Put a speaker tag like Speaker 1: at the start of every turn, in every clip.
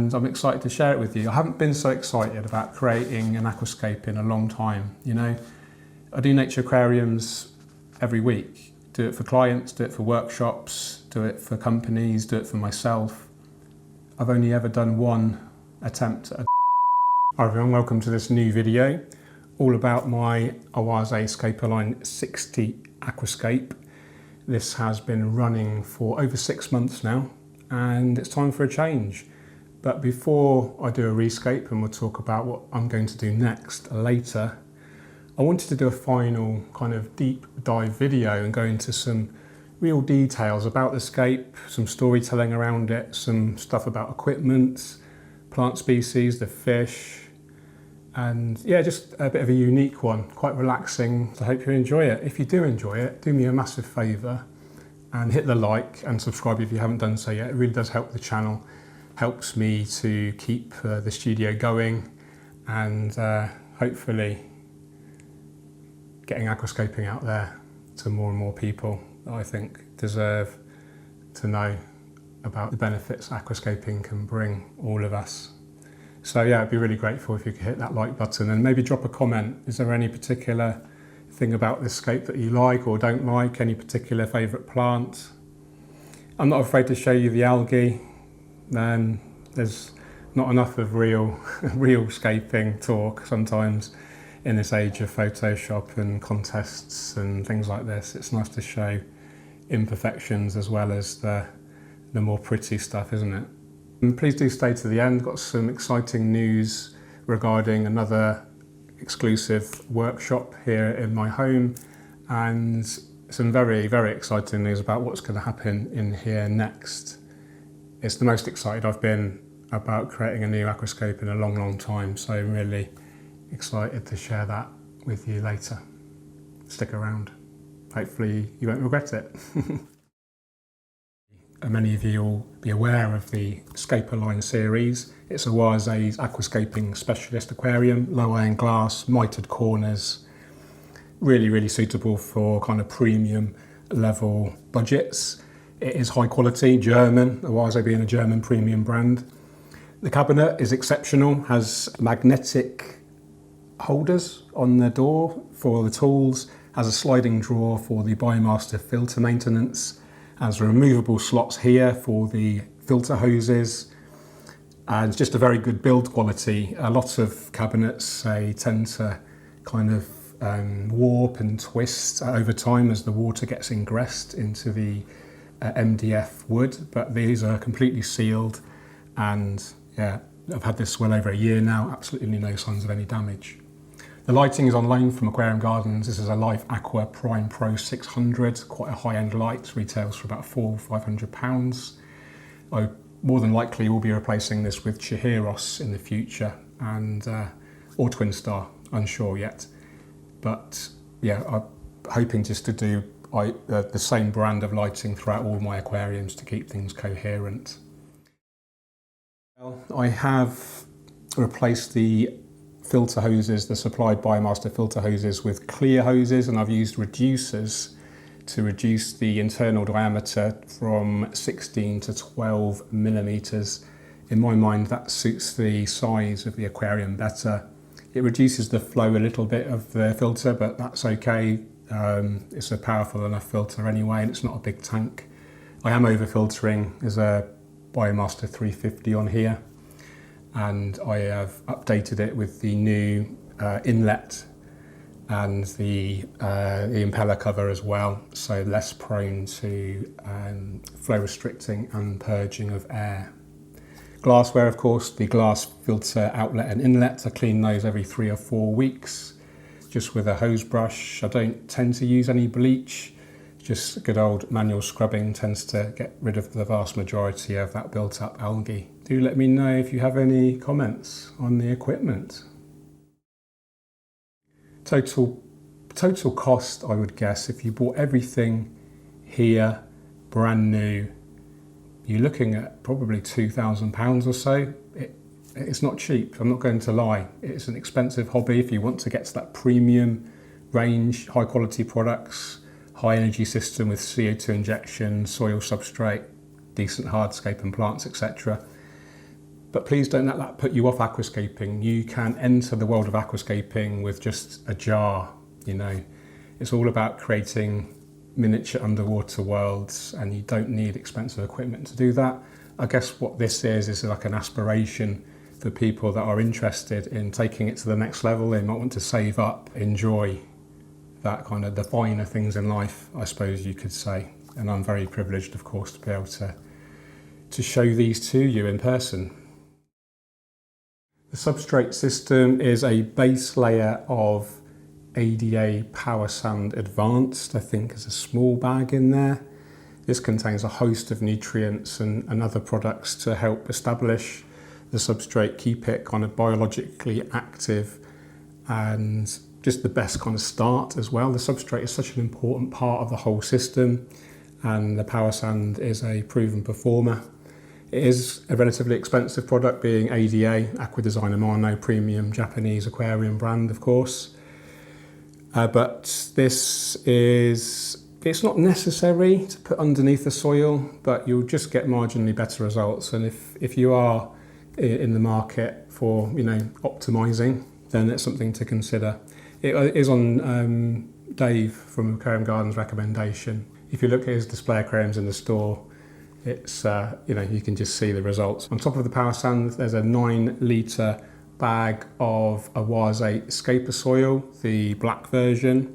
Speaker 1: And I'm excited to share it with you. I haven't been so excited about creating an aquascape in a long time. You know, I do nature aquariums every week. Do it for clients, do it for workshops, do it for companies, do it for myself. I've only ever done one attempt at Hi everyone, welcome to this new video all about my Awase Scapeline 60 aquascape. This has been running for over 6 months now and it's time for a change. But before I do a rescape, and we'll talk about what I'm going to do next later, I wanted to do a final kind of deep dive video and go into some real details about the scape, some storytelling around it, some stuff about equipment, plant species, the fish, and yeah, just a bit of a unique one, quite relaxing. So I hope you enjoy it. If you do enjoy it, do me a massive favour and hit the like and subscribe if you haven't done so yet. It really does help the channel, helps me to keep the studio going, and hopefully getting aquascaping out there to more and more people that I think deserve to know about the benefits aquascaping can bring all of us. So yeah, I'd be really grateful if you could hit that like button and maybe drop a comment. Is there any particular thing about this scape that you like or don't like? Any particular favourite plant? I'm not afraid to show you the algae. There's not enough of real scaping talk sometimes in this age of Photoshop and contests and things like this. It's nice to show imperfections as well as the more pretty stuff, isn't it? And please do stay to the end. Got some exciting news regarding another exclusive workshop here in my home, and some very, very exciting news about what's going to happen in here next. It's the most excited I've been about creating a new aquascape in a long, long time, so I'm really excited to share that with you later. Stick around. Hopefully you won't regret it. Many of you will be aware of the Scapeline series. It's Awase's aquascaping specialist aquarium, low iron glass, mitered corners, really suitable for kind of premium level budgets. It is high quality, German, Awase being a German premium brand. The cabinet is exceptional, has magnetic holders on the door for the tools, has a sliding drawer for the Biomaster filter maintenance, has removable slots here for the filter hoses, and it's just a very good build quality. A lot of cabinets tend to kind of warp and twist over time as the water gets ingressed into the MDF wood, but these are completely sealed, and yeah, I've had this well over a year now, absolutely no signs of any damage. The lighting is on loan from Aquarium Gardens. This is a Life Aqua Prime Pro 600, quite a high-end light, retails for about £400–500. I more than likely will be replacing this with Chihiros in the future, and or Twin Star, unsure yet. But yeah, I'm hoping just to do the same brand of lighting throughout all my aquariums to keep things coherent. Well, I have replaced the filter hoses, the supplied Biomaster filter hoses, with clear hoses, and I've used reducers to reduce the internal diameter from 16 to 12 millimeters. In my mind, that suits the size of the aquarium better. It reduces the flow a little bit of the filter, but that's okay. It's a powerful enough filter anyway, and it's not a big tank. I am over filtering. There's a Biomaster 350 on here, and I have updated it with the new inlet and the impeller cover as well, so less prone to flow restricting and purging of air. Glassware, of course, the glass filter outlet and inlet, I clean those every 3 or 4 weeks, just with a hose brush. I don't tend to use any bleach, just good old manual scrubbing tends to get rid of the vast majority of that built up algae. Do let me know if you have any comments on the equipment. Total cost, I would guess, if you bought everything here brand new, you're looking at probably £2,000 or so. It's not cheap, I'm not going to lie. It's an expensive hobby if you want to get to that premium range, high quality products, high energy system with CO2 injection, soil substrate, decent hardscape and plants, etc. But please don't let that put you off aquascaping. You can enter the world of aquascaping with just a jar, you know. It's all about creating miniature underwater worlds, and you don't need expensive equipment to do that. I guess what this is like an aspiration for people that are interested in taking it to the next level. They might want to save up, enjoy that kind of the finer things in life, I suppose you could say. And I'm very privileged, of course, to be able to show these to you in person. The substrate system is a base layer of ADA Power Sand Advanced. I think there's a small bag in there. This contains a host of nutrients and other products to help establish the substrate, keep it kind of biologically active, and just the best kind of start as well. The substrate is such an important part of the whole system, and the Power Sand is a proven performer. It is a relatively expensive product, being ADA, Aqua Design Amano, premium Japanese aquarium brand, of course. But it's not necessary to put underneath the soil, but you'll just get marginally better results. And if you are in the market for, you know, optimizing, then it's something to consider. It is on Dave from Aquarium Garden's recommendation. If you look at his display aquariums in the store, it's, you know, you can just see the results. On top of the Power Sand, there's a 9-litre bag of Awase Escaper soil, the black version.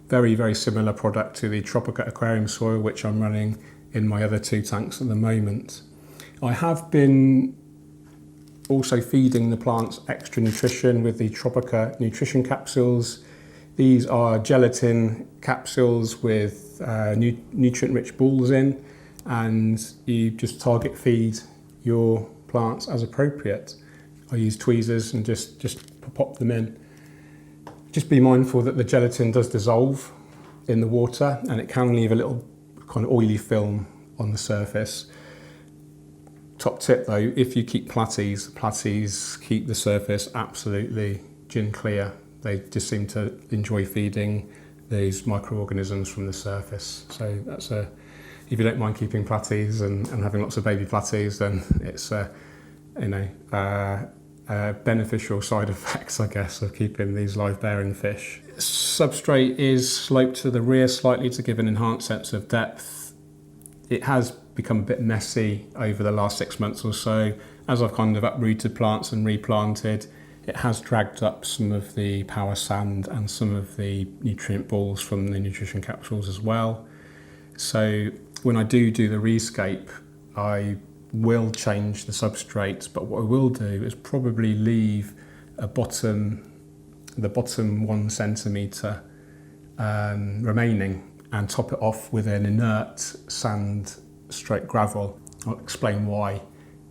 Speaker 1: Very, very similar product to the Tropica aquarium soil, which I'm running in my other 2 tanks at the moment. I have been also feeding the plants extra nutrition with the Tropica nutrition capsules. These are gelatin capsules with nutrient-rich balls in, and you just target feed your plants as appropriate. I use tweezers and just pop them in. Just be mindful that the gelatin does dissolve in the water, and it can leave a little kind of oily film on the surface. Top tip though, if you keep platies keep the surface absolutely gin clear. They just seem to enjoy feeding these microorganisms from the surface. So that's if you don't mind keeping platies and having lots of baby platies, then it's beneficial side effects, I guess, of keeping these live-bearing fish. Substrate is sloped to the rear slightly to give an enhanced sense of depth. It has become a bit messy over the last 6 months or so. As I've kind of uprooted plants and replanted, it has dragged up some of the Power Sand and some of the nutrient balls from the nutrition capsules as well. So when I do the rescape, I will change the substrate, but what I will do is probably leave the bottom 1 centimetre remaining and top it off with an inert sand straight gravel. I'll explain why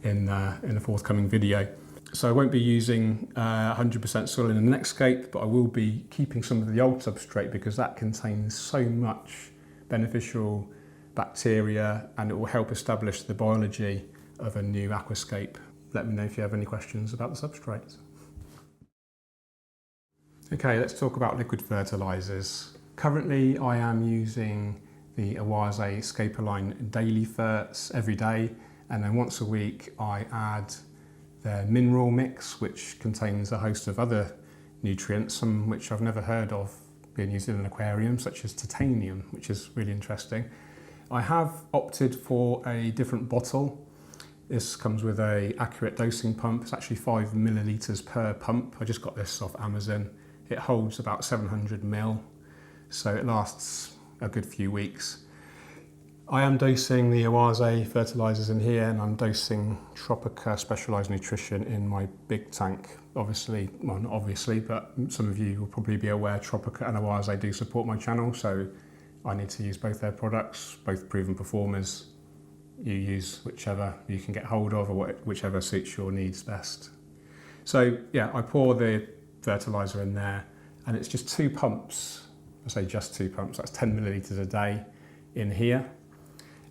Speaker 1: in a forthcoming video. So I won't be using 100% soil in the next scape, but I will be keeping some of the old substrate because that contains so much beneficial bacteria, and it will help establish the biology of a new aquascape. Let me know if you have any questions about the substrate. Okay, let's talk about liquid fertilisers. Currently I am using the Awase Escaper line Daily Ferts every day, and then once a week I add their mineral mix, which contains a host of other nutrients, some which I've never heard of being used in an aquarium, such as titanium, which is really interesting. I have opted for a different bottle. This comes with an accurate dosing pump. It's actually 5 millilitres per pump. I just got this off Amazon. It holds about 700 ml, so it lasts a good few weeks. I am dosing the Awase fertilisers in here, and I'm dosing Tropica Specialised Nutrition in my big tank. Obviously, well, not obviously, but some of you will probably be aware Tropica and Awase do support my channel, so I need to use both their products, both proven performers. You use whichever you can get hold of, or whichever suits your needs best. So yeah, I pour the fertiliser in there, and it's just 2 pumps. I say just 2 pumps, that's 10 millilitres a day in here.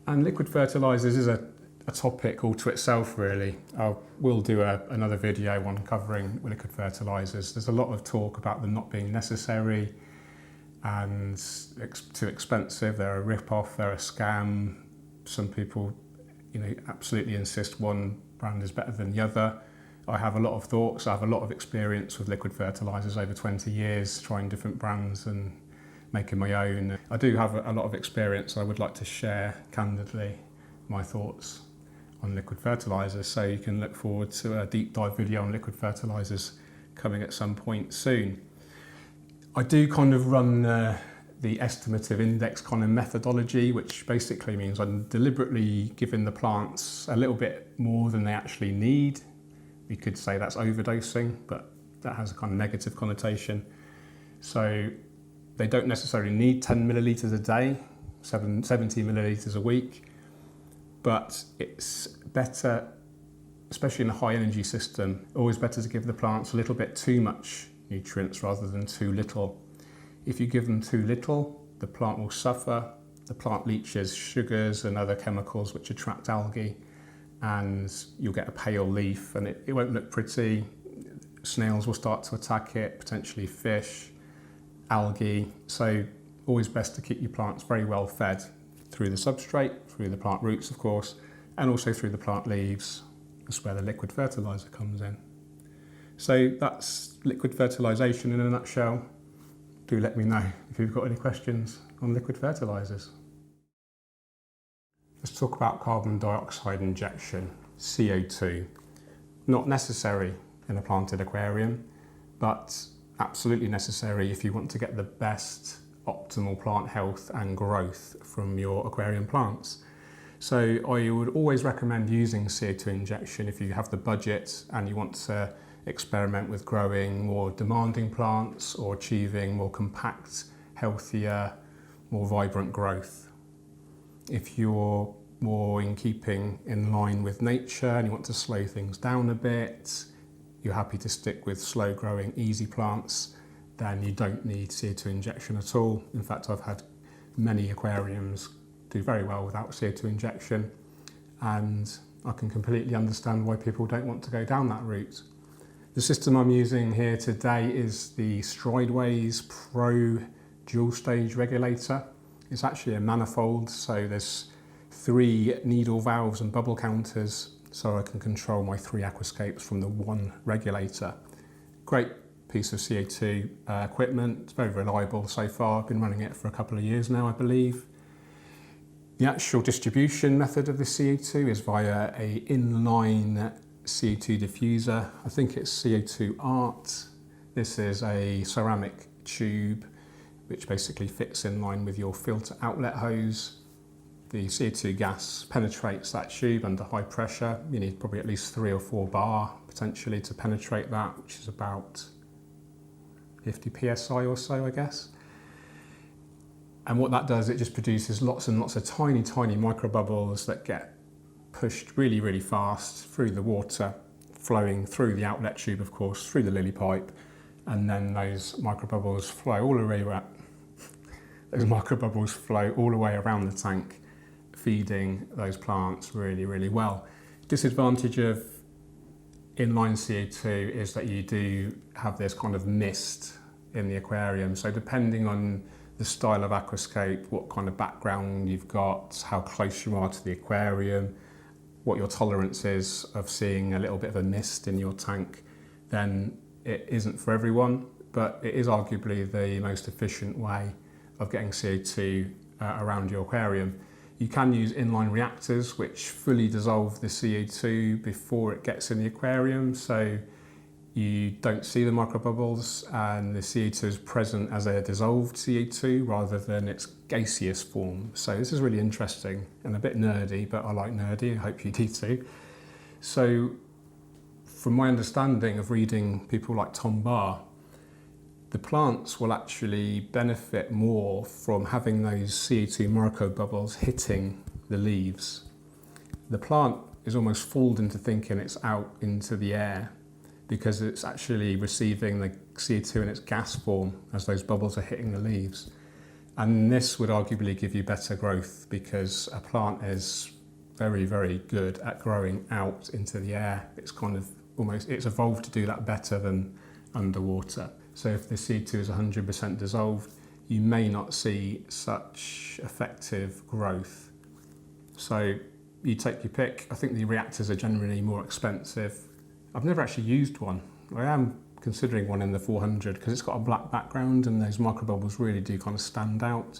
Speaker 1: And liquid fertilisers is a topic all to itself, really. I will do another video on covering liquid fertilisers. There's a lot of talk about them not being necessary and too expensive. They're a rip-off, they're a scam. Some people, absolutely insist one brand is better than the other. I have a lot of thoughts. I have a lot of experience with liquid fertilisers, over 20 years trying different brands and making my own. I do have a lot of experience. I would like to share candidly my thoughts on liquid fertilisers, so you can look forward to a deep dive video on liquid fertilisers coming at some point soon. I do kind of run the estimative index kind of methodology, which basically means I'm deliberately giving the plants a little bit more than they actually need. We could say that's overdosing, but that has a kind of negative connotation. So they don't necessarily need 10 millilitres a day, 70 millilitres a week, but it's better, especially in a high energy system, always better to give the plants a little bit too much nutrients rather than too little. If you give them too little, the plant will suffer. The plant leaches sugars and other chemicals which attract algae, and you'll get a pale leaf and it won't look pretty. Snails will start to attack it, potentially fish, algae. So always best to keep your plants very well fed through the substrate, through the plant roots of course, and also through the plant leaves. That's where the liquid fertiliser comes in. So that's liquid fertilisation in a nutshell. Do let me know if you've got any questions on liquid fertilisers. Let's talk about carbon dioxide injection, CO2. Not necessary in a planted aquarium, but absolutely necessary if you want to get the best optimal plant health and growth from your aquarium plants. So I would always recommend using CO2 injection if you have the budget and you want to experiment with growing more demanding plants or achieving more compact, healthier, more vibrant growth. If you're more in keeping in line with nature and you want to slow things down a bit, you're happy to stick with slow growing, easy plants, then you don't need CO2 injection at all. In fact, I've had many aquariums do very well without CO2 injection, and I can completely understand why people don't want to go down that route. The system I'm using here today is the Strideways Pro dual stage regulator. It's actually a manifold, so there's 3 needle valves and bubble counters, so I can control my 3 aquascapes from the one regulator. Great piece of CO2 equipment. It's very reliable so far. I've been running it for a couple of years now, I believe. The actual distribution method of the CO2 is via a inline CO2 diffuser. I think it's CO2 Art. This is a ceramic tube which basically fits in line with your filter outlet hose. The CO2 gas penetrates that tube under high pressure. You need probably at least 3 or 4 bar potentially to penetrate that, which is about 50 psi or so, I guess. And what that does, it just produces lots and lots of tiny, tiny microbubbles that get pushed really, really fast through the water, flowing through the outlet tube, of course, through the lily pipe, and then those microbubbles flow all the way around. Those microbubbles flow all the way around the tank, feeding those plants really, really well. Disadvantage of inline CO2 is that you do have this kind of mist in the aquarium. So depending on the style of aquascape, what kind of background you've got, how close you are to the aquarium, what your tolerance is of seeing a little bit of a mist in your tank, then it isn't for everyone, but it is arguably the most efficient way of getting CO2 around your aquarium. You can use inline reactors which fully dissolve the CO2 before it gets in the aquarium, so you don't see the microbubbles and the CO2 is present as a dissolved CO2 rather than its gaseous form. So this is really interesting and a bit nerdy, but I like nerdy, I hope you do too. So from my understanding of reading people like Tom Barr, the plants will actually benefit more from having those CO2 microbubbles hitting the leaves. The plant is almost fooled into thinking it's out into the air because it's actually receiving the CO2 in its gas form as those bubbles are hitting the leaves. And this would arguably give you better growth because a plant is very, very good at growing out into the air. It's kind of almost, it's evolved to do that better than underwater. So if the CO2 is 100% dissolved, you may not see such effective growth. So you take your pick. I think the reactors are generally more expensive. I've never actually used one. I am considering one in the 400 because it's got a black background and those microbubbles really do kind of stand out.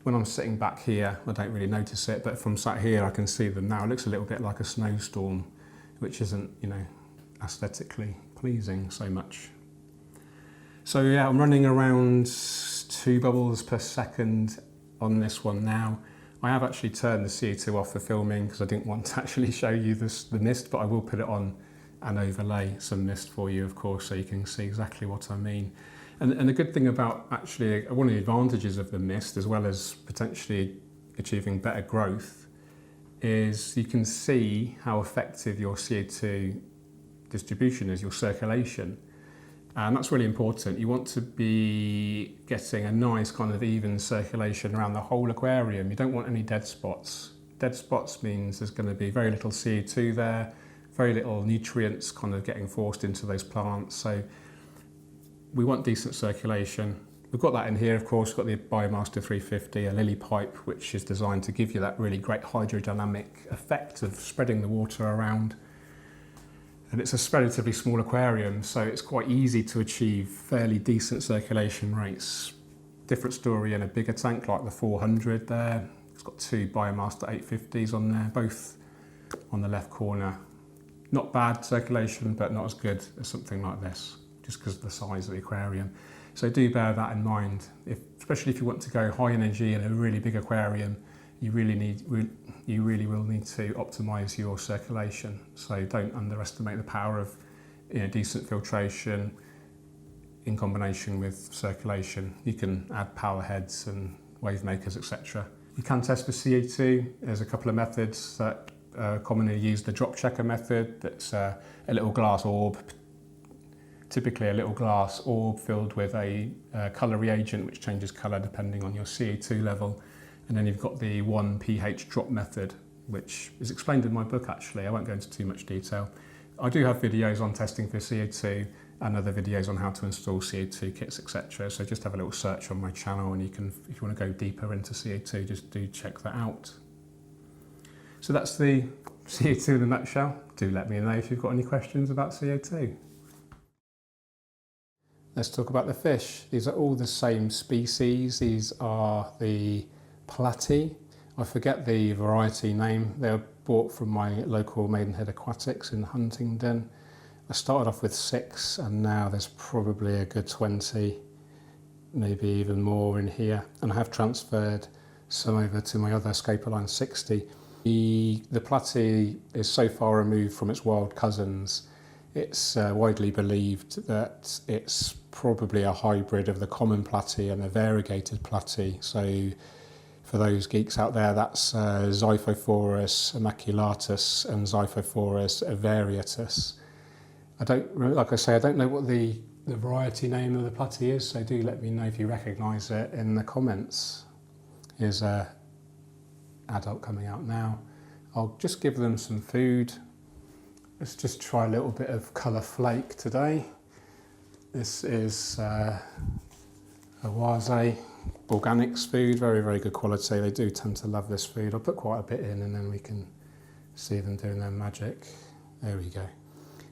Speaker 1: When I'm sitting back here, I don't really notice it, but from sat here, I can see them now. It looks a little bit like a snowstorm, which isn't, you know, aesthetically pleasing so much. So yeah, I'm running around 2 bubbles per second on this one now. I have actually turned the CO2 off for filming because I didn't want to actually show you the mist, but I will put it on and overlay some mist for you, of course, so you can see exactly what I mean. And the good thing about actually, one of the advantages of the mist, as well as potentially achieving better growth, is you can see how effective your CO2 distribution is, your circulation. And that's really important. You want to be getting a nice kind of even circulation around the whole aquarium. You don't want any dead spots. Dead spots means there's going to be very little CO2 there, very little nutrients kind of getting forced into those plants. So we want decent circulation. We've got that in here, of course. We've got the Biomaster 350, a lily pipe, which is designed to give you that really great hydrodynamic effect of spreading the water around. And it's a relatively small aquarium, so it's quite easy to achieve fairly decent circulation rates. Different story in a bigger tank like the 400 there. It's got 2 Biomaster 850s on there, both on the left corner. Not bad circulation, but not as good as something like this, just because of the size of the aquarium. So do bear that in mind, especially if you want to go high energy in a really big aquarium. You really will need to optimise your circulation. So don't underestimate the power of, you know, decent filtration in combination with circulation. You can add power heads and wave makers, etc. You can test for CO2. There's a couple of methods that are commonly used. The drop checker method, that's a little glass orb, typically a little glass orb filled with a colour reagent which changes colour depending on your CO2 level. And then you've got the 1 pH drop method, which is explained in my book actually. I won't go into too much detail. I do have videos on testing for CO2 and other videos on how to install CO2 kits, etc. So just have a little search on my channel and you can, if you want to go deeper into CO2, just do check that out. So that's the CO2 in a nutshell. Do let me know if you've got any questions about CO2. Let's talk about the fish. These are all the same species. These are the platy. I forget the variety name. They were bought from my local Maidenhead Aquatics in Huntingdon. I started off with 6 and now there's probably a good 20, maybe even more in here. And I have transferred some over to my other Scapoline 60. The platy is so far removed from its wild cousins. It's widely believed that it's probably a hybrid of the common platy and a variegated platy. So for those geeks out there, that's Xiphophorus immaculatus and Xiphophorus variatus. Like I say, I don't know what the variety name of the platy is, so do let me know if you recognise it in the comments. Here's an adult coming out now. I'll just give them some food. Let's just try a little bit of colour flake today. This is a Wase Organics food, very, very good quality. They do tend to love this food. I'll put quite a bit in and then we can see them doing their magic. There we go.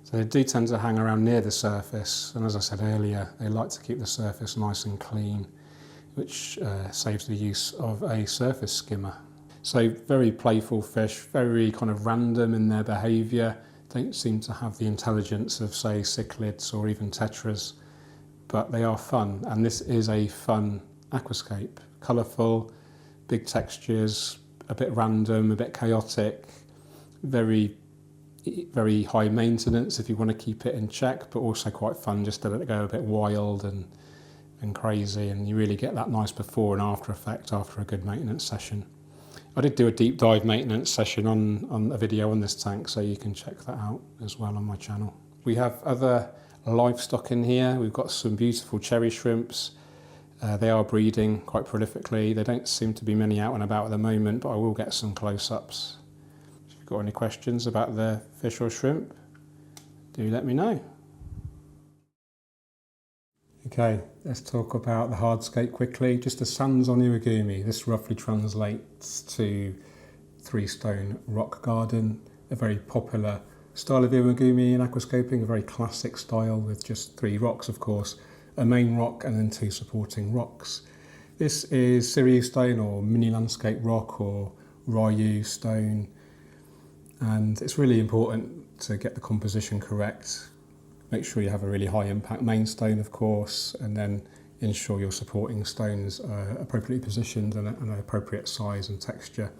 Speaker 1: So they do tend to hang around near the surface, and as I said earlier, they like to keep the surface nice and clean, which saves the use of a surface skimmer. So very playful fish, very kind of random in their behaviour. Don't seem to have the intelligence of, say, cichlids or even tetras, but they are fun, and this is a fun aquascape. Colourful, big textures, a bit random, a bit chaotic, very high maintenance if you want to keep it in check, but also quite fun just to let it go a bit wild and crazy, and you really get that nice before and after effect after a good maintenance session. I did do a deep dive maintenance session on a video on this tank, so you can check that out as well on my channel. We have other livestock in here. We've got some beautiful cherry shrimps. They are breeding quite prolifically. There don't seem to be many out and about at the moment, but I will get some close-ups. If you've got any questions about the fish or shrimp, do let me know. Okay, let's talk about the hardscape quickly. Just the sans on Iwagumi. This roughly translates to 3-stone rock garden, a very popular style of Iwagumi in aquascaping, a very classic style with just 3 rocks, of course, a main rock and then 2 supporting rocks. This is Siriu stone or mini landscape rock or Ryu stone, and it's really important to get the composition correct. Make sure you have a really high impact main stone, of course, and then ensure your supporting stones are appropriately positioned and an appropriate size and texture.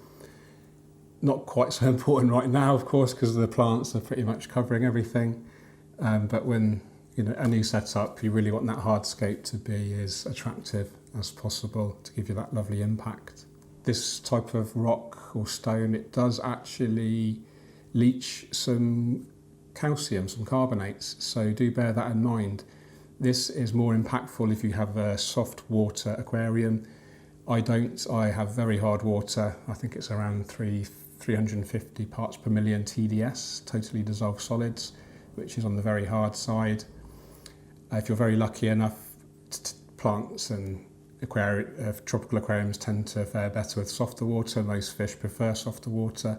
Speaker 1: Not quite so important right now, of course, because the plants are pretty much covering everything. But when a new setup, you really want that hardscape to be as attractive as possible to give you that lovely impact. This type of rock or stone, it does actually leach some calcium, some carbonates, so do bear that in mind. This is more impactful if you have a soft water aquarium. I don't, I have very hard water. I think it's around 350 parts per million TDS, totally dissolved solids, which is on the very hard side. If you're very lucky enough, plants and tropical aquariums tend to fare better with softer water. Most fish prefer softer water.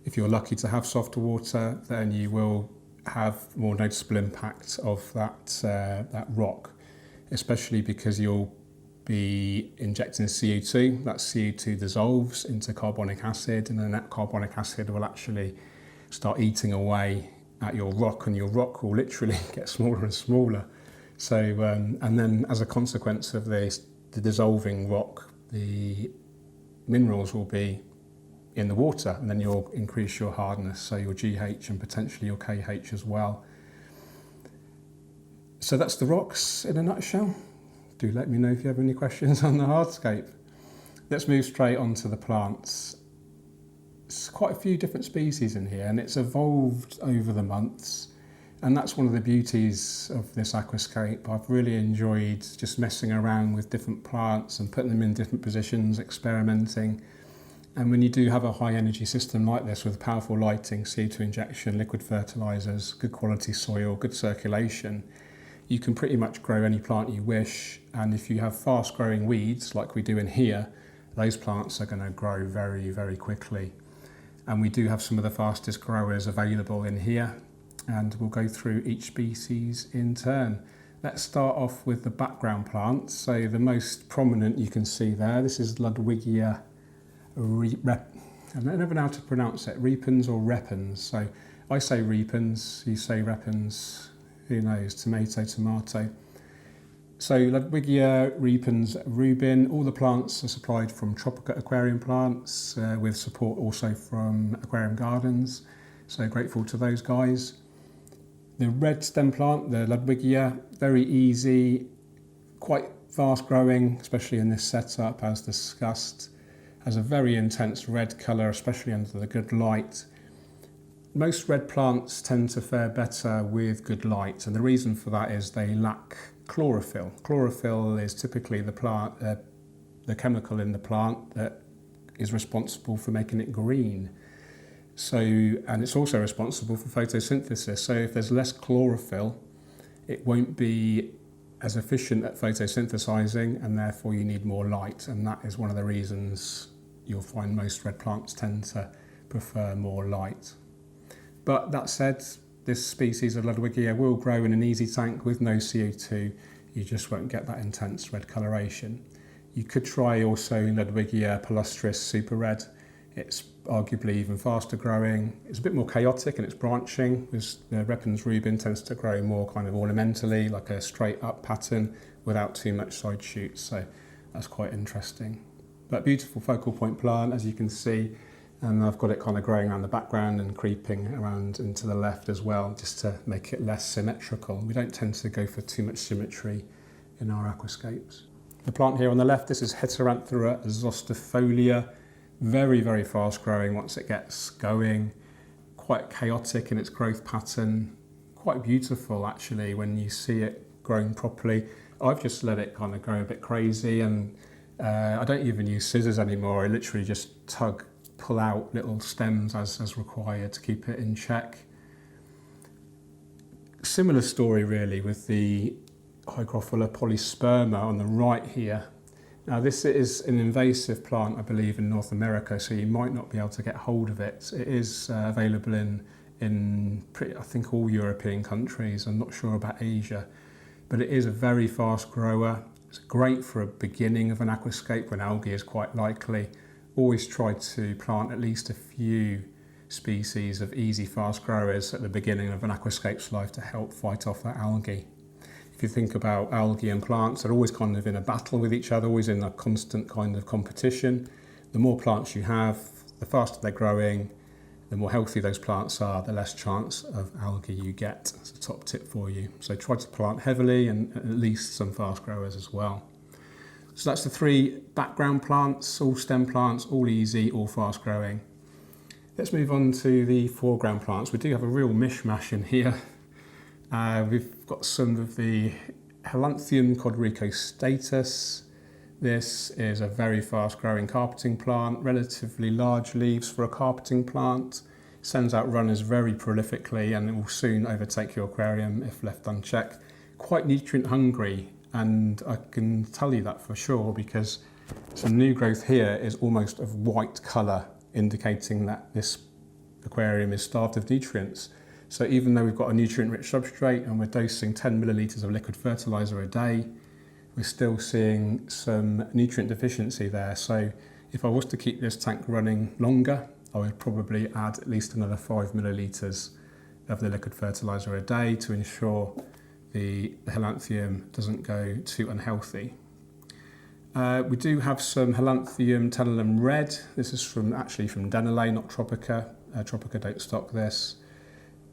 Speaker 1: If you're lucky to have softer water, then you will have more noticeable impact of that rock, especially because you'll be injecting CO2. That CO2 dissolves into carbonic acid, and then that carbonic acid will actually start eating away at your rock, and your rock will literally get smaller and smaller. So, and then as a consequence of the dissolving rock, the minerals will be in the water, and then you'll increase your hardness, so your GH and potentially your KH as well. So that's the rocks in a nutshell. Do let me know if you have any questions on the hardscape. Let's move straight on to the plants. There's quite a few different species in here, and it's evolved over the months, and that's one of the beauties of this aquascape. I've really enjoyed just messing around with different plants and putting them in different positions, experimenting. And when you do have a high energy system like this with powerful lighting, CO2 injection, liquid fertilisers, good quality soil, good circulation, you can pretty much grow any plant you wish. And if you have fast growing weeds like we do in here, those plants are going to grow very, very quickly. And we do have some of the fastest growers available in here, and we'll go through each species in turn. Let's start off with the background plants. So the most prominent you can see there, this is Ludwigia I don't know how to pronounce it, repens or repens. So I say repens, you say repens, who knows, tomato. So Ludwigia repens rubin, all the plants are supplied from tropical aquarium plants with support also from aquarium gardens. So grateful to those guys. The red stem plant, the Ludwigia, very easy, quite fast growing, especially in this setup as discussed. Has a very intense red colour, especially under the good light. Most red plants tend to fare better with good light, and the reason for that is they lack chlorophyll. Chlorophyll is typically the chemical in the plant that is responsible for making it green. So, and it's also responsible for photosynthesis. So if there's less chlorophyll, it won't be as efficient at photosynthesizing, and therefore you need more light, and that is one of the reasons you'll find most red plants tend to prefer more light. But that said, this species of Ludwigia will grow in an easy tank with no CO2. You just won't get that intense red coloration. You could try also Ludwigia palustris super red. It's arguably even faster growing. It's a bit more chaotic in its branching, because the repens rubin tends to grow more kind of ornamentally, like a straight up pattern without too much side shoots. So that's quite interesting. But beautiful focal point plant, as you can see, and I've got it kind of growing around the background and creeping around into the left as well, just to make it less symmetrical. We don't tend to go for too much symmetry in our aquascapes. The plant here on the left, this is Heteranthera zostifolia. Very, very fast growing once it gets going. Quite chaotic in its growth pattern. Quite beautiful actually when you see it growing properly. I've just let it kind of grow a bit crazy, and I don't even use scissors anymore. I literally just pull out little stems as required to keep it in check. Similar story really with the Hygrophila polysperma on the right here. Now this is an invasive plant, I believe, in North America, so you might not be able to get hold of it. It is available in I think all European countries. I'm not sure about Asia, but it is a very fast grower. It's great for a beginning of an aquascape when algae is quite likely. Always try to plant at least a few species of easy fast growers at the beginning of an aquascape's life to help fight off that algae. If you think about algae and plants, they're always kind of in a battle with each other, always in a constant kind of competition. The more plants you have, the faster they're growing, the more healthy those plants are, the less chance of algae you get. That's a top tip for you. So try to plant heavily and at least some fast growers as well. So that's the 3 background plants, all stem plants, all easy, all fast growing. Let's move on to the foreground plants. We do have a real mishmash in here. We've got some of the Helanthium quadricostatus. This is a very fast growing carpeting plant, relatively large leaves for a carpeting plant. Sends out runners very prolifically and it will soon overtake your aquarium if left unchecked. Quite nutrient hungry, and I can tell you that for sure because some new growth here is almost of white colour, indicating that this aquarium is starved of nutrients. So even though we've got a nutrient-rich substrate and we're dosing 10 millilitres of liquid fertiliser a day, we're still seeing some nutrient deficiency there. So if I was to keep this tank running longer, I would probably add at least another 5 millilitres of the liquid fertiliser a day to ensure the Helanthium doesn't go too unhealthy. We do have some Helanthium Tenellum Red. This is actually from Denelay, not Tropica. Tropica don't stock this.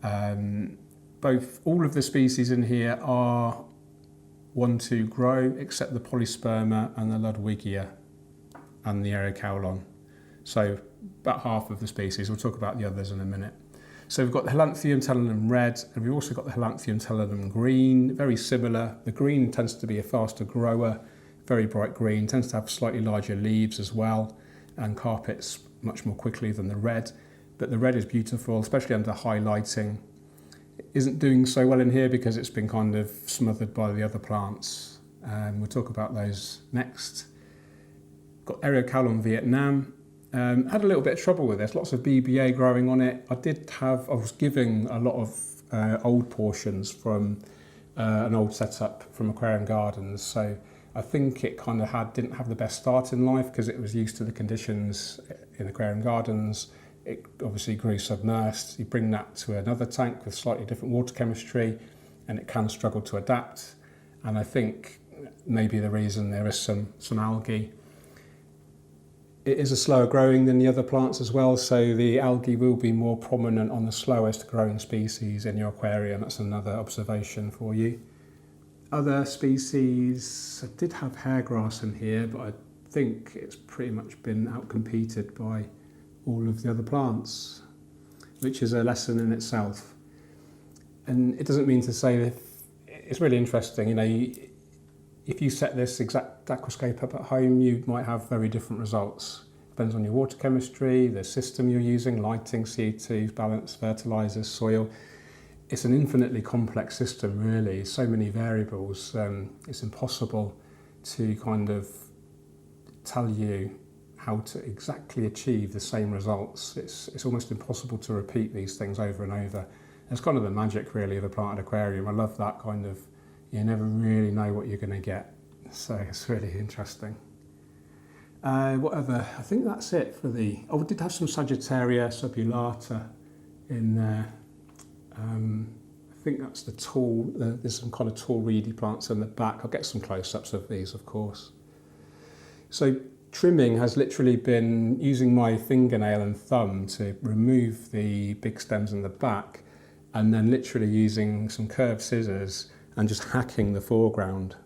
Speaker 1: All of the species in here are 1-2 grow, except the Polysperma and the Ludwigia and the Erecaulon. So about half of the species. We'll talk about the others in a minute. So we've got the Helanthium Tenellum Red, and we've also got the Helanthium Tenellum Green, very similar. The green tends to be a faster grower, very bright green, tends to have slightly larger leaves as well, and carpets much more quickly than the red. But the red is beautiful, especially under high lighting. It isn't doing so well in here because it's been kind of smothered by the other plants. We'll talk about those next. Got Erecaulon Vietnam. Had a little bit of trouble with this, lots of BBA growing on it. I was giving a lot of old portions from an old setup from Aquarium Gardens, so I think it kind of didn't have the best start in life because it was used to the conditions in Aquarium Gardens. It obviously grew submersed. You bring that to another tank with slightly different water chemistry and it can struggle to adapt. And I think maybe the reason there is some algae. It is a slower growing than the other plants as well, so the algae will be more prominent on the slowest growing species in your aquarium. That's another observation for you. Other species, I did have hairgrass in here, but I think it's pretty much been outcompeted by all of the other plants, which is a lesson in itself. And it doesn't mean to say that it's really interesting, you know, if you set this exact aquascape up at home, you might have very different results. Depends on your water chemistry, the system you're using, lighting, CO2, balance, fertilisers, soil. It's an infinitely complex system, really. So many variables. It's impossible to kind of tell you how to exactly achieve the same results. It's almost impossible to repeat these things over and over. That's kind of the magic, really, of a planted aquarium. I love that kind of, you never really know what you're going to get. So it's really interesting. What other? I think that's it for the... Oh, we did have some Sagittaria subulata in there. I think that's the tall... There's some kind of tall reedy plants in the back. I'll get some close-ups of these, of course. So trimming has literally been using my fingernail and thumb to remove the big stems in the back, and then literally using some curved scissors and just hacking the foreground.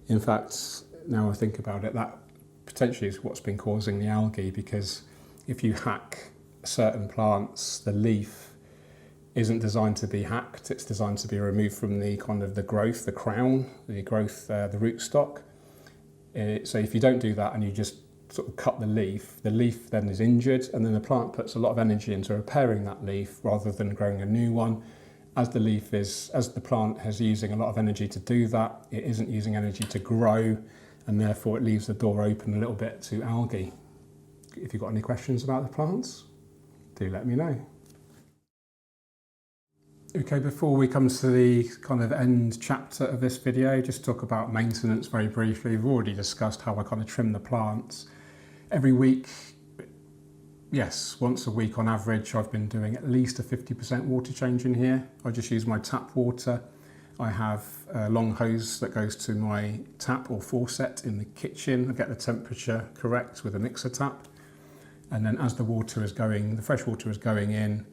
Speaker 1: In fact, now I think about it, that potentially is what's been causing the algae, because if you hack certain plants, the leaf isn't designed to be hacked, it's designed to be removed from the kind of the growth, the crown, the growth, the rootstock. So if you don't do that and you just sort of cut the leaf then is injured, and then the plant puts a lot of energy into repairing that leaf rather than growing a new one. As the plant is using a lot of energy to do that, it isn't using energy to grow and therefore it leaves the door open a little bit to algae. If you've got any questions about the plants, do let me know. Okay, before we come to the kind of end chapter of this video, just talk about maintenance very briefly. We've already discussed how I kind of trim the plants. Every week, yes, once a week on average, I've been doing at least a 50% water change in here. I just use my tap water. I have a long hose that goes to my tap or faucet in the kitchen. I get the temperature correct with a mixer tap. And then as the water is going, the fresh water is going in,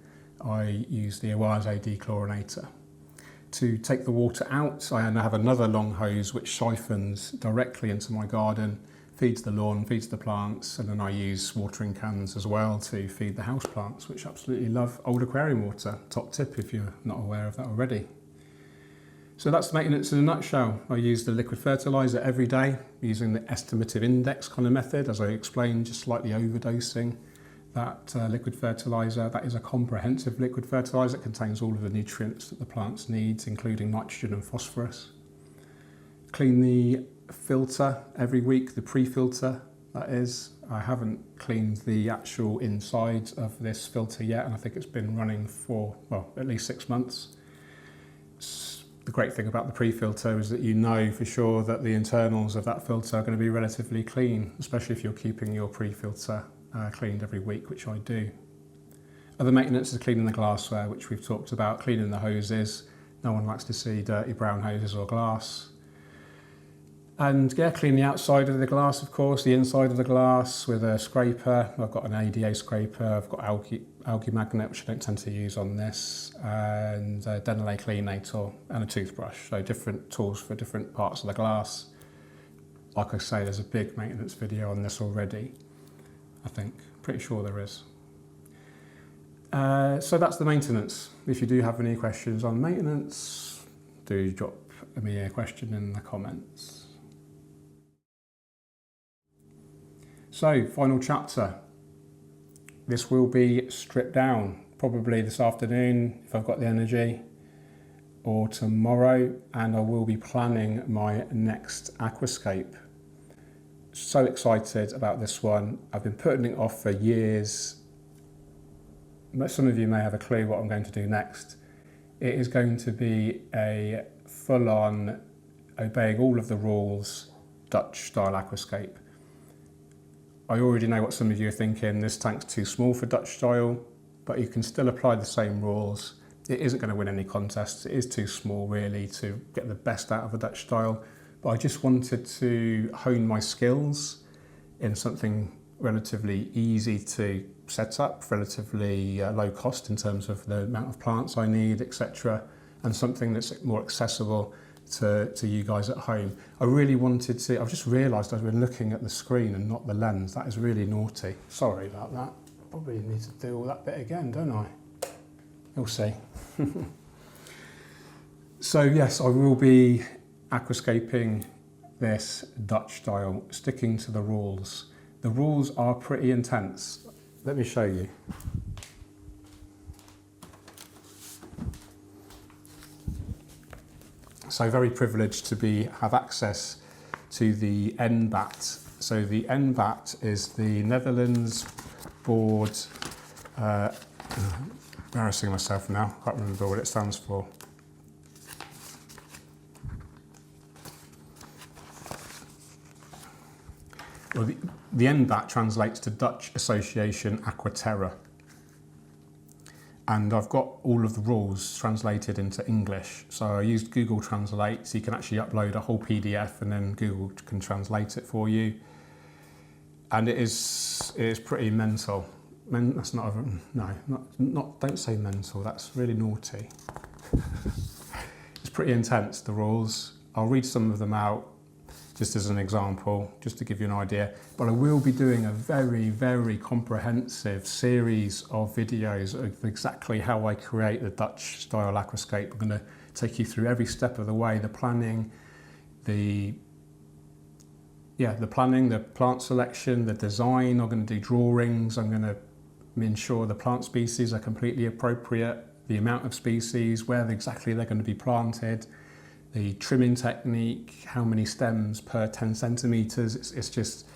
Speaker 1: I use the Oase dechlorinator. To take the water out, I have another long hose which siphons directly into my garden, feeds the lawn, feeds the plants, and then I use watering cans as well to feed the house plants, which absolutely love old aquarium water. Top tip if you're not aware of that already. So that's maintenance in a nutshell. I use the liquid fertiliser every day using the estimative index kind of method, as I explained, just slightly overdosing that liquid fertiliser. That is a comprehensive liquid fertiliser. It contains all of the nutrients that the plants need, including nitrogen and phosphorus. Clean the filter every week, the pre-filter that is. I haven't cleaned the actual inside of this filter yet, and I think it's been running for, well, at least 6 months. The great thing about the pre-filter is that you know for sure that the internals of that filter are going to be relatively clean, especially if you're keeping your pre-filter cleaned every week, which I do. Other maintenance is cleaning the glassware, which we've talked about, cleaning the hoses. No one likes to see dirty brown hoses or glass. And yeah, clean the outside of the glass, of course, the inside of the glass with a scraper. I've got an ADA scraper, I've got algae magnet, which I don't tend to use on this, and a Denelay cleanator and a toothbrush. So different tools for different parts of the glass. Like I say, there's a big maintenance video on this already, I think. Pretty sure there is. So that's the maintenance. If you do have any questions on maintenance, do drop me a question in the comments. So, final chapter. This will be stripped down, probably this afternoon if I've got the energy, or tomorrow, and I will be planning my next aquascape. So excited about this one. I've been putting it off for years. Some of you may have a clue what I'm going to do next. It is going to be a full-on, obeying all of the rules, Dutch-style aquascape. I already know what some of you are thinking, this tank's too small for Dutch style, but you can still apply the same rules. It isn't going to win any contests, it is too small really to get the best out of a Dutch style, but I just wanted to hone my skills in something relatively easy to set up, relatively low cost in terms of the amount of plants I need, etc., and something that's more accessible to you guys at home. I really wanted to, I've just realised I've been looking at the screen and not the lens. That is really naughty. Sorry about that. Probably need to do all that bit again, don't I? You'll see. So yes, I will be aquascaping this Dutch style, sticking to the rules. The rules are pretty intense. Let me show you. So very privileged to have access to the NBAT. So the NBAT is the Netherlands Board, embarrassing myself now, can't remember what it stands for. Well, the NBAT translates to Dutch Association Aquaterra. And I've got all of the rules translated into English. So I used Google Translate, so you can actually upload a whole PDF and then Google can translate it for you. And it is pretty mental. That's not, don't say mental, that's really naughty. It's pretty intense, the rules. I'll read some of them out just as an example, just to give you an idea. But I will be doing a very, very comprehensive series of videos of exactly how I create the Dutch style aquascape. I'm going to take you through every step of the way, the planning, the plant selection, the design. I'm going to do drawings. I'm going to ensure the plant species are completely appropriate, the amount of species, where exactly they're going to be planted, the trimming technique, how many stems per 10 centimetres. It's just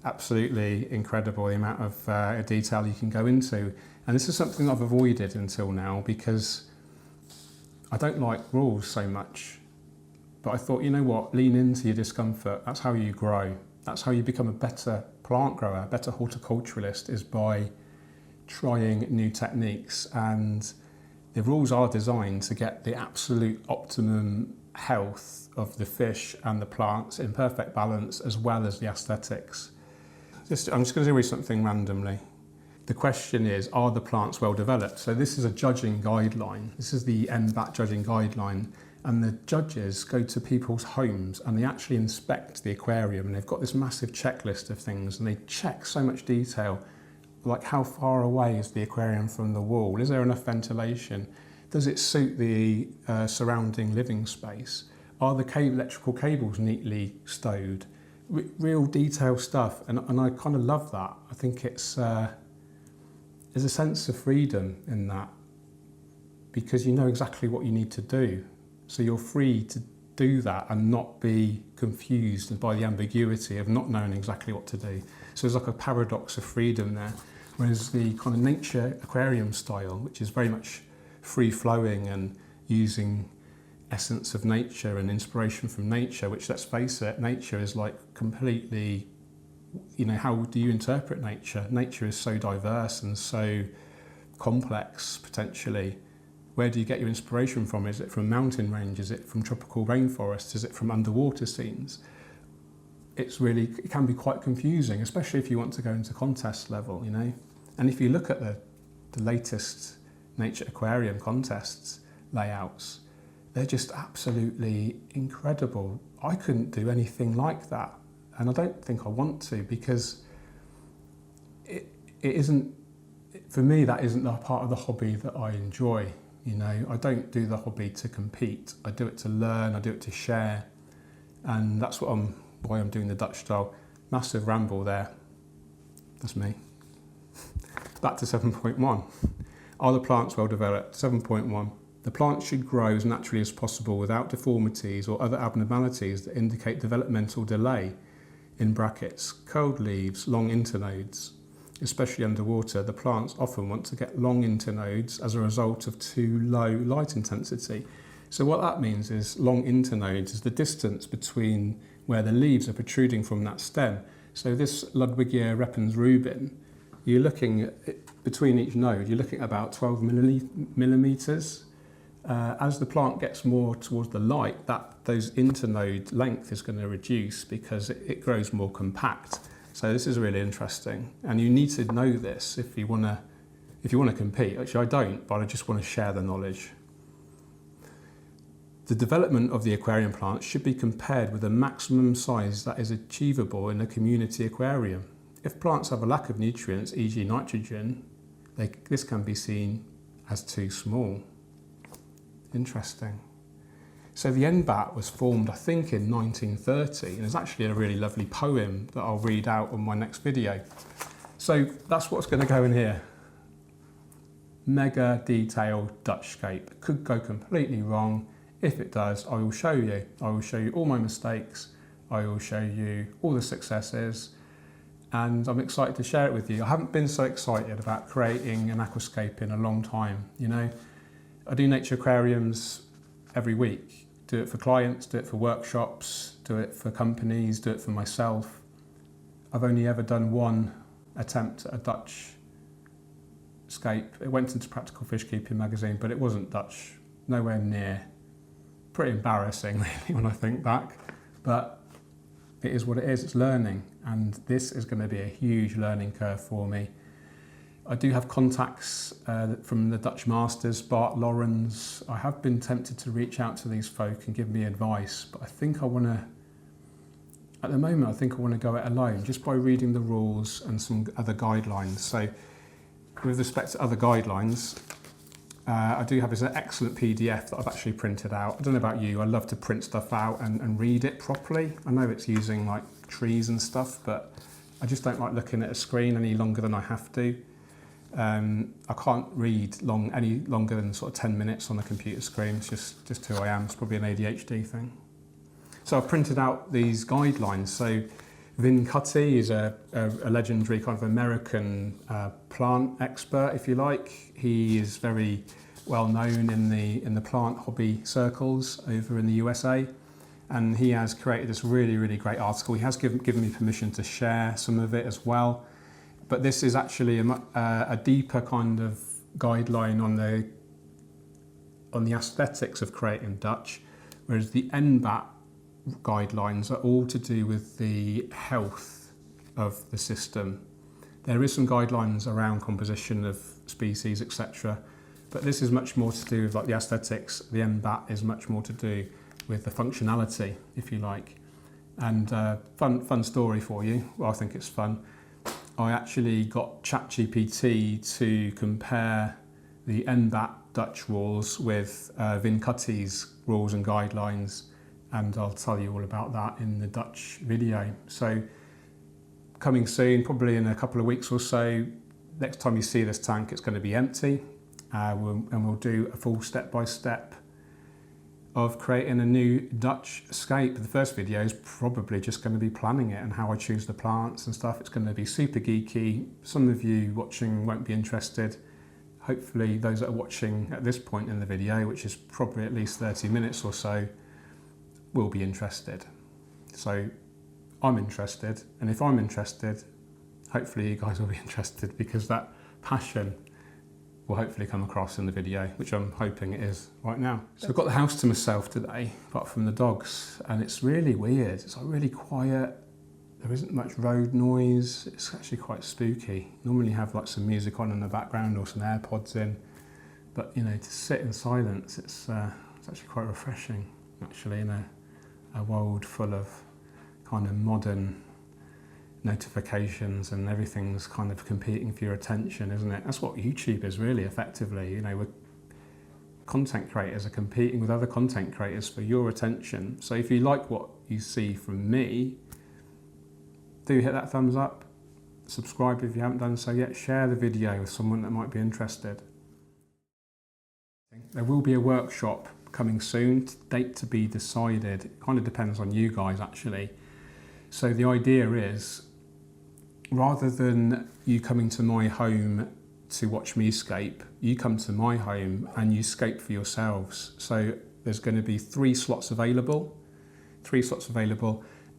Speaker 1: absolutely incredible the amount of detail you can go into. And this is something I've avoided until now because I don't like rules so much. But I thought, you know what, lean into your discomfort. That's how you grow. That's how you become a better plant grower, a better horticulturalist, is by trying new techniques. And the rules are designed to get the absolute optimum health of the fish and the plants in perfect balance, as well as the aesthetics. I'm just going to read something randomly. The question is, are the plants well developed? So this is a judging guideline. This is the NBAT judging guideline. And the judges go to people's homes and they actually inspect the aquarium, and they've got this massive checklist of things, and they check so much detail, like how far away is the aquarium from the wall? Is there enough ventilation? Does it suit the surrounding living space? Are the electrical cables neatly stowed? Real detailed stuff, and I kind of love that. I think it's there's a sense of freedom in that, because you know exactly what you need to do. So you're free to do that and not be confused by the ambiguity of not knowing exactly what to do. So there's like a paradox of freedom there. Whereas the kind of nature aquarium style, which is very much free-flowing and using essence of nature and inspiration from nature, which, let's face it, nature is like completely, you know, how do you interpret nature? Nature is so diverse and so complex, potentially. Where do you get your inspiration from? Is it from mountain range? Is it from tropical rainforests? Is it from underwater scenes? It can be quite confusing, especially if you want to go into contest level, you know. And if you look at the latest nature aquarium contests layouts, they're just absolutely incredible. I couldn't do anything like that, and I don't think I want to, because it isn't, for me, that isn't the part of the hobby that I enjoy. You know, I don't do the hobby to compete. I do it to learn, I do it to share. And that's why I'm doing the Dutch style. Massive ramble there. That's me. Back to 7.1. Are the plants well developed? 7.1. The plant should grow as naturally as possible without deformities or other abnormalities that indicate developmental delay. In brackets, curled leaves, long internodes. Especially underwater, the plants often want to get long internodes as a result of too low light intensity. So what that means is long internodes is the distance between where the leaves are protruding from that stem. So this Ludwigia repens Rubin, you're looking at, between each node, you're looking at about 12 millimeters. As the plant gets more towards the light, those internode length is going to reduce because it grows more compact. So this is really interesting, and you need to know this if you want to compete. Actually, I don't, but I just want to share the knowledge. The development of the aquarium plant should be compared with the maximum size that is achievable in a community aquarium. If plants have a lack of nutrients, e.g. nitrogen, this can be seen as too small. Interesting. So the NBAT was formed, I think, in 1930, and it's actually a really lovely poem that I'll read out on my next video. So that's what's going to go in here. Mega detailed Dutchscape. It could go completely wrong. If it does, I will show you. I will show you all my mistakes. I will show you all the successes, and I'm excited to share it with you. I haven't been so excited about creating an aquascape in a long time. You know, I do nature aquariums every week. Do it for clients, do it for workshops, do it for companies, do it for myself. I've only ever done one attempt at a Dutch scape. It went into Practical Fish Keeping magazine, but it wasn't Dutch, nowhere near. Pretty embarrassing, really, when I think back, but it is what it is. It's learning, and this is going to be a huge learning curve for me. I do have contacts from the Dutch masters, Bart Laurens. I have been tempted to reach out to these folk and give me advice, but I think I want to, at the moment, I think I want to go it alone, just by reading the rules and some other guidelines. So with respect to other guidelines, I do have this excellent PDF that I've actually printed out. I don't know about you, I love to print stuff out and read it properly. I know it's using like trees and stuff, but I just don't like looking at a screen any longer than I have to. I can't read any longer than sort of 10 minutes on the computer screen. It's just who I am. It's probably an ADHD thing. So I've printed out these guidelines. So Vin Cutty is a legendary kind of American plant expert, if you like. He is very well known in the plant hobby circles over in the USA. And he has created this really, really great article. He has given me permission to share some of it as well. But this is actually a deeper kind of guideline on the aesthetics of creating Dutch, whereas the NBAT guidelines are all to do with the health of the system. There is some guidelines around composition of species, etc. But this is much more to do with like the aesthetics. The NBAT is much more to do with the functionality, if you like. And fun story for you. Well, I think it's fun. I actually got ChatGPT to compare the NBAT Dutch rules with Vin Cutty's rules and guidelines, and I'll tell you all about that in the Dutch video. So coming soon, probably in a couple of weeks or so, next time you see this tank, it's going to be empty, and we'll do a full step-by-step of creating a new Dutch scape. The first video is probably just going to be planning it and how I choose the plants and stuff. It's going to be super geeky. Some of you watching won't be interested. Hopefully those that are watching at this point in the video, which is probably at least 30 minutes or so, will be interested. So I'm interested, and if I'm interested, hopefully you guys will be interested, because that passion will hopefully come across in the video, which I'm hoping it is right now. So I've got the house to myself today, apart from the dogs, and it's really weird. It's like really quiet. There isn't much road noise. It's actually quite spooky. Normally you have like some music on in the background or some AirPods in, but you know, to sit in silence, it's actually quite refreshing, actually, in a world full of kind of modern notifications and everything's kind of competing for your attention, isn't it? That's what YouTube is really, effectively. You know, content creators are competing with other content creators for your attention. So if you like what you see from me, do hit that thumbs up, subscribe if you haven't done so yet, share the video with someone that might be interested. There will be a workshop coming soon, date to be decided. It kind of depends on you guys, actually. So the idea is, rather than you coming to my home to watch me scape, you come to my home and you scape for yourselves. So there's going to be 3 slots available,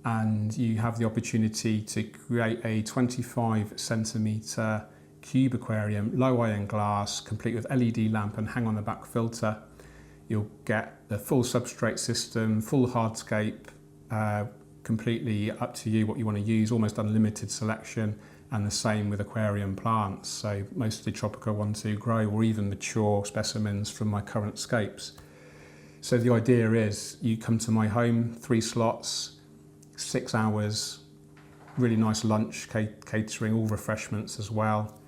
Speaker 1: and you have the opportunity to create a 25 centimetre cube aquarium, low iron glass, complete with LED lamp and hang on the back filter. You'll get the full substrate system, full hardscape, completely up to you what you want to use, almost unlimited selection, and the same with aquarium plants, so mostly tropical 1-2 grow or even mature specimens from my current scapes. So the idea is you come to my home, 3 slots, 6 hours, really nice lunch, catering, all refreshments as well.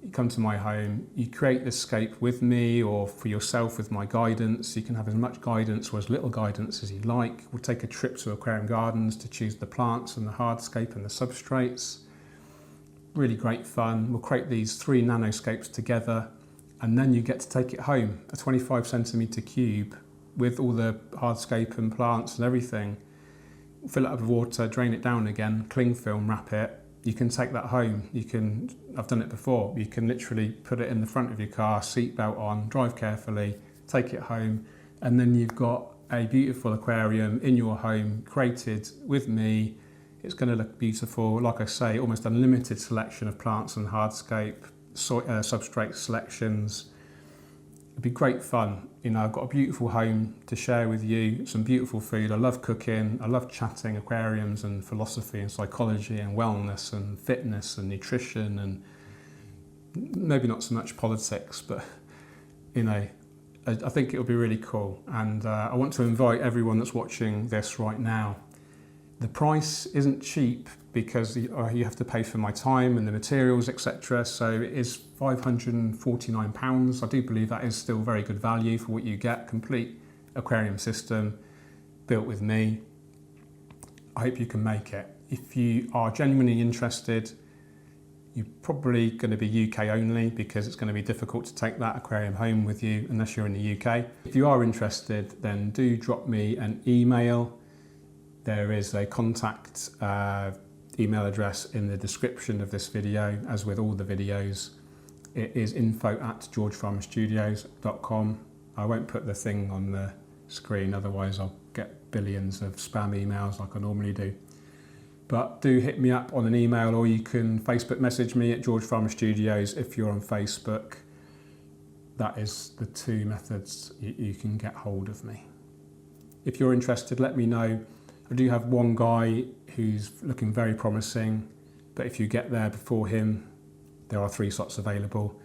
Speaker 1: You come to my home, you create this scape with me or for yourself with my guidance. You can have as much guidance or as little guidance as you like. We'll take a trip to Aquarium Gardens to choose the plants and the hardscape and the substrates. Really great fun. We'll create these 3 nanoscapes together, and then you get to take it home, a 25 centimetre cube with all the hardscape and plants and everything. Fill it up with water, drain it down again, cling film wrap it. You can take that home. I've done it before. You can literally put it in the front of your car, seatbelt on, drive carefully, take it home, and then you've got a beautiful aquarium in your home, created with me. It's going to look beautiful. Like I say, almost unlimited selection of plants and hardscape, substrate selections. It'd be great fun. You know, I've got a beautiful home to share with you, some beautiful food. I love cooking, I love chatting aquariums and philosophy and psychology and wellness and fitness and nutrition, and maybe not so much politics, but you know, I think it'll be really cool. And I want to invite everyone that's watching this right now. The price isn't cheap because you have to pay for my time and the materials, etc. So it is £549. I do believe that is still very good value for what you get. Complete aquarium system built with me. I hope you can make it. If you are genuinely interested, You're probably going to be UK only because it's going to be difficult to take that aquarium home with you unless you're in the UK. If you are interested, then do drop me an email. There is a contact email address in the description of this video, as with all the videos. It is info@georgefarmerstudios.com. I won't put the thing on the screen, otherwise I'll get billions of spam emails like I normally do. But do hit me up on an email, or you can Facebook message me at George Farmer Studios if you're on Facebook. That is the two methods you can get hold of me. If you're interested, let me know. I do have one guy who's looking very promising, but if you get there before him, there are 3 slots available.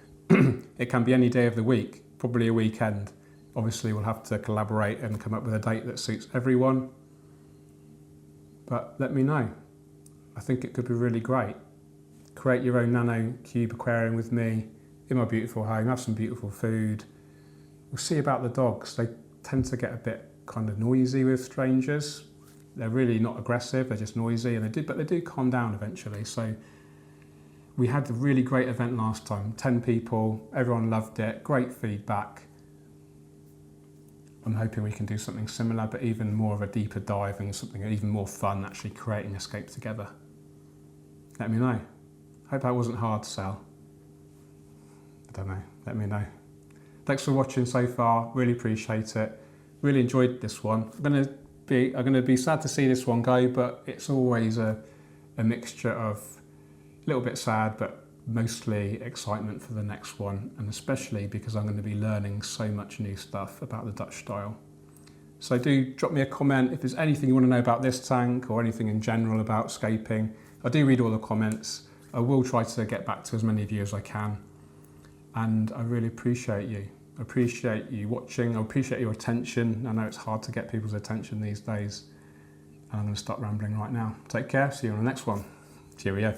Speaker 1: It can be any day of the week, probably a weekend. Obviously, we'll have to collaborate and come up with a date that suits everyone. But let me know. I think it could be really great. Create your own nano cube aquarium with me in my beautiful home, have some beautiful food. We'll see about the dogs. They tend to get a bit kind of noisy with strangers. They're really not aggressive, they're just noisy, and but they do calm down eventually. So we had a really great event last time, 10 people, everyone loved it, great feedback. I'm hoping we can do something similar, but even more of a deeper dive and something even more fun, actually creating escape together. Let me know. Hope that wasn't hard to sell. I don't know, let me know. Thanks for watching so far, really appreciate it. Really enjoyed this one. I'm gonna be sad to see this one go, but it's always a mixture of a little bit sad, but mostly excitement for the next one, and especially because I'm going to be learning so much new stuff about the Dutch style. So do drop me a comment if there's anything you want to know about this tank or anything in general about scaping. I do read all the comments. I will try to get back to as many of you as I can, and I really appreciate you. I appreciate you watching. I appreciate your attention. I know it's hard to get people's attention these days, and I'm going to stop rambling right now. Take care. See you on the next one. Cheerio.